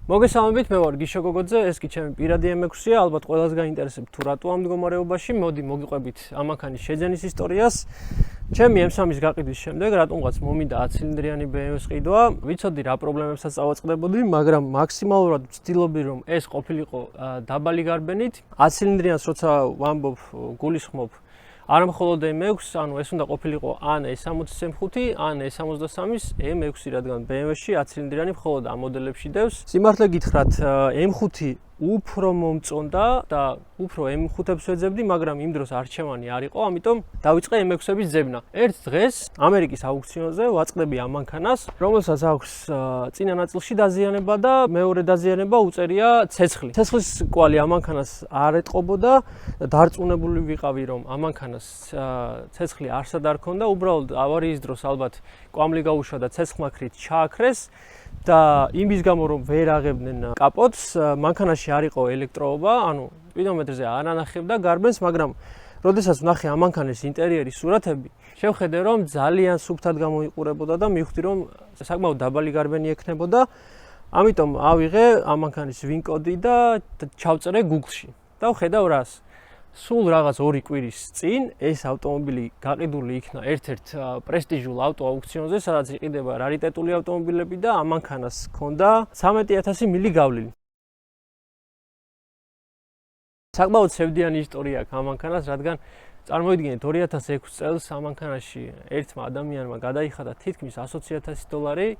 მოგესალმებით, მე ვარ გიშო გოგოძე, ეს კი ჩემი პირადი M6-ია, ალბათ ყველას გაინტერესებს თუ რატო ამ მდგომარეობაში, მოდი მოგიყვებით ამ მანქანის შეძენის ისტორიას. ჩემი M3-ის გაყიდვის შემდეგ რატომღაც მომინდა 10 ცილინდრიანი BMW-ს ყიდვა. ვიცოდი რა პრობლემებსაც წავაწყდებოდი, მაგრამ მაქსიმალურად ვცდილობდი რომ ეს ყოფილიყო დაბალი გარბენით. 10 ცილინდრიანს როცა ვამბობ, გულისხმობ არა მხოლოდ M6, ანუ ეს უნდა ყოფილიყო ან E65, ან E63-ის M6, რადგან BMW-ში 10 ცილინდრიანი მხოლოდ ამ მოდელებში დევს. სიმართლე გითხრათ, M5 უფრო მომწონდა და უფრო M5-ებს ვეძებდი, მაგრამ იმ დროს არჩევანი არ იყო, ამიტომ დავიწყე M6-ების ძებნა. ერთ დღეს ამერიკის აუქციონზე ვაწყდები ამ მანქანას, რომელსაც აქვს წინა ნაწილში დაზიანება და მეორე დაზიანება უწერია ცეცხლი. ცეცხლის კვალი ამ მანქანას არ ეტყობოდა, დარწმუნებული ვიყავი, რომ ამ მანქანას ცეცხლი არსად არ ქონდა, უბრალოდ ავარიის დროს ალბათ კვამლი გაუშვა და ცეცხლმაქრით ჩააქრეს. და იმის გამო რომ ვერ აღებდნენ კაპოტს, მანქანაში არ იყო ელექტროობა, ანუ სპიდომეტრზე არ ანახებდა გარბენს, მაგრამ როდესაც ვნახე ამ მანქანის ინტერიერის სურათები, შევხედე რომ ძალიან სუფთად გამოიყურებოდა და მივხვდი რომ საკმაოდ დაბალი გარბენი ექნებოდა. ამიტომ ავიღე ამ მანქანის ვინ-კოდი და ჩავწერე Google-ში. და ვხედავ რას. სულ რაღაც 2 კვირის წინ ეს ავტომობილი გაყიდული იქნა ერთ-ერთ პრესტიჟულ ავტოაუქციონზე, სადაც იყიდება რარიტეტული ავტომობილები და ამ მანქანას ჰქონდა 13000 მილი გავლილი. საკმაოდ სევდიანი ისტორია აქვს ამ მანქანას, რადგან წარმოიდგინეთ 2006 წელს ამ მანქანაში ერთმა ადამიანმა გადაიხადა თითქმის $120,000,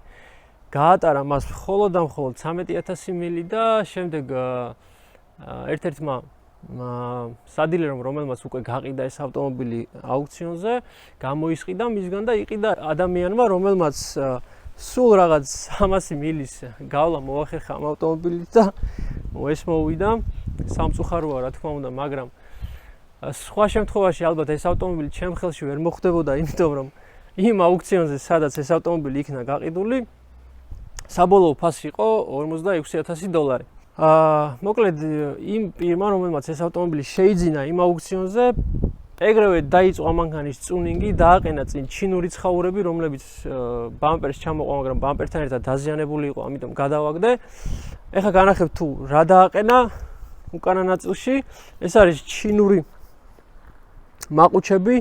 გაატარა მას მხოლოდ 13000 მილი და შემდეგ ერთ-ერთმა სადილერომ, რომელმაც უკვე გაყიდა ეს ავტომობილი აუქციონზე, გამოისყიდა მისგან და იყიდა ადამიანმა, რომელმაც სულ რაღაც 300 მილის გავლა მოახერხა ამ ავტომობილით და ეს მოვიდა. სამწუხაროა რა თქმა უნდა, მაგრამ სხვა შემთხვევაში ალბათ ეს ავტომობილი ჩემ ხელში ვერ მოხვდებოდა, იმიტომ რომ იმ აუქციონზე, სადაც ეს ავტომობილი იქნა გაყიდული, საბოლოო ფასი იყო $46,000. მოკლედ იმ პირმა, რომელმაც ეს ავტომობილი შეიძინა იმ აუქციონზე, ეგრევე დაიწყო ამ მანქანის ტიუნინგი, დააყენა წინ ჩინური ცხაურები, რომლებიც ბამპერს ჩამოყვა, მაგრამ ბამპერთან ერთად დაზიანებული იყო, ამიტომ გადავაგდე. ეხლა განახებ თუ რა დააყენა უკანა ნაწილში. ეს არის ჩინური მაყუჩები,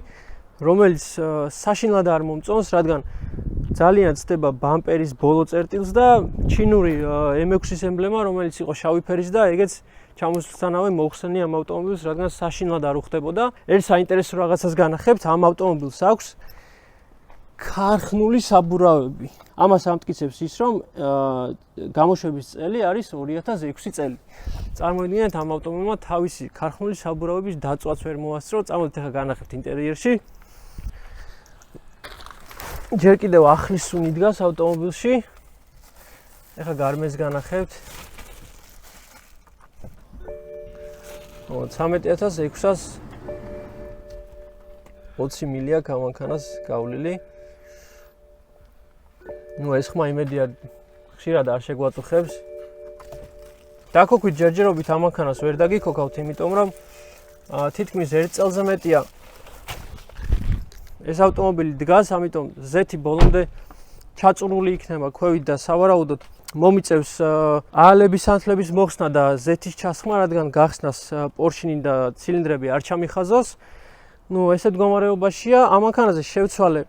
რომელიც საშინლად არ მომწონს, რადგან ძალიან ცდება ბამპერის ბოლო წერტილს და ჩინური M6-ის ემბლემა, რომელიც იყო შავი ფერის და ეგეც ჩამოსვლისთანავე მოხსენი ამ ავტომობილს, რადგან საშინლად არ უხდებოდა. ერთ საინტერესო რაღაცას განახებთ, ამ ავტომობილს აქვს ქარხნული საბურავები. ამას ამტკიცებს ის, რომ გამოშვების წელი არის 2006 წელი. წარმოიდგინეთ, ამ ავტომობილმა თავისი ქარხნული საბურავების დაწვაც ვერ მოასწრო. წამოდით ახლა განახებთ ინტერიერში. ჯერ კიდევ ახლის სუნი დგას ავტომობილში. ეხლა გარბენს განახებთ. 13620 მილი აქვს ამ მანქანას გავლილი. ეს ხმა იმედია ხშირად არ შეგვაწუხებს. დაქოქვით ჯერჯერობით ამ მანქანას ვერ დაგიქოქავთ, იმიტომ რომ თითქმის 1 წელზე მეტია ეს ავტომობილი დგას, ამიტომ ზეთი ბოლომდე ჩაწურული იქნება ქვევით და სავარაუდოდ მომიწევს აალების ანთლების მოხსნა და ზეთის ჩასხმა, რადგან გახსნას პორშინი და ცილინდრები არ ჩამიხაზოს. ესეთ მდგომარეობაშია. ამ მანქანაზე შევცვალე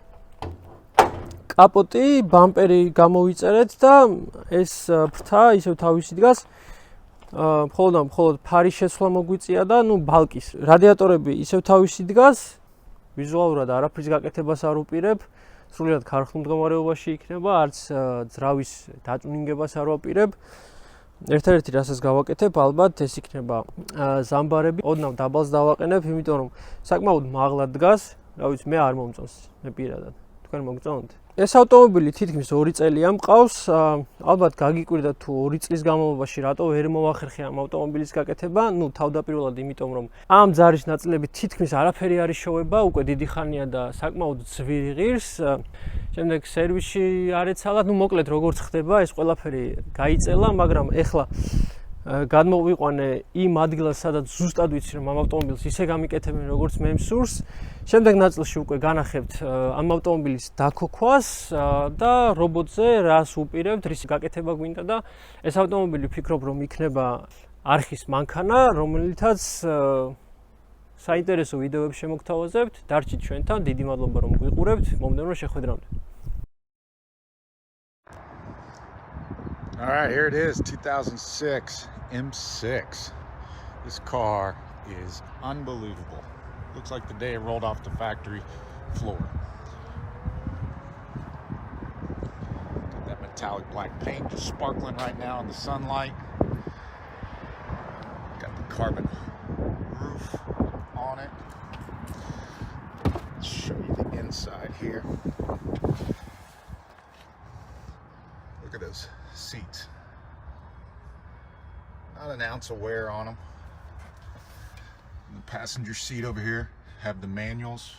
კაპოტი, ბამპერი გამოვიწერეთ და ეს ფრთა ისევ თავისი დგას. მხოლოდ ფარის შეცვლა მოგვიწია და ბალკის. რადიატორები ისევ თავისი დგას. ვიზუალურად არაფრის გაკეთებას არ უპირებ, სრულიად ქარხნულ მდგომარეობაში იქნება, არც ძრავის დატუნინგებას არ ვაპირებ. ერთადერთი რასაც გავაკეთებ, ალბათ ეს იქნება ზამბარები. ოდნავ დაბალს დავაყენებ, იმიტომ რომ საკმაოდ მაღლად დგას. რა ვიცი, მე არ მომწონს, მე პირადად. თქვენ მოგწონთ? ეს ავტომობილი თითქმის 2 წელია მყავს. ალბათ გაგიკვირდა თუ 2 წლის განმავლობაში რატო ვერ მოვახერხე ამ ავტომობილის გაკეთება. თავდაპირველად იმიტომ რომ ამ ძარის ნაწილები თითქმის არაფერი არ იშოვება, უკვე დიდი ხანია და საკმაოდ ძვირი ღირს. შემდეგ სერვისში არ ეცალათ, მოკლედ როგორც ხდება, ეს ყველაფერი გაიწელა, მაგრამ ეხლა გადმოვიყვანე იმ ადგილას, სადაც ზუსტად ვიცი, რომ ამ ავტომობილს ისე გამიკეთებენ, როგორც მე მსურს. შემდეგ ნაწილში უკვე განახებთ ამ ავტომობილის დაქოქვას და რობოტზე რას უპირებთ, რის გაკეთება გვინდა და ეს ავტომობილი ვფიქრობ, რომ იქნება არხის მანქანა, რომელითაც საინტერესო ვიდეოებს შემოგთავაზებთ. დარჩით ჩვენთან, დიდი მადლობა რომ გვიყურებთ. მომდევნო შეხვედრამდე. All right, here it is, 2006 M6. This car is unbelievable. Looks like the day it rolled off the factory floor. Got that metallic black paint just sparkling right now in the sunlight. Got the carbon roof on it. Let's show you the inside here. Look at those seats. Not an ounce of wear on them. The passenger seat over here have the manuals.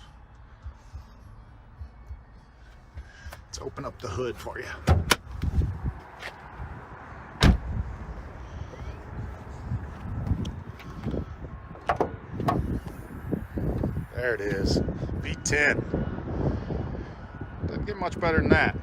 Let's open up the hood for you. There it is, V10. Doesn't get much better than that.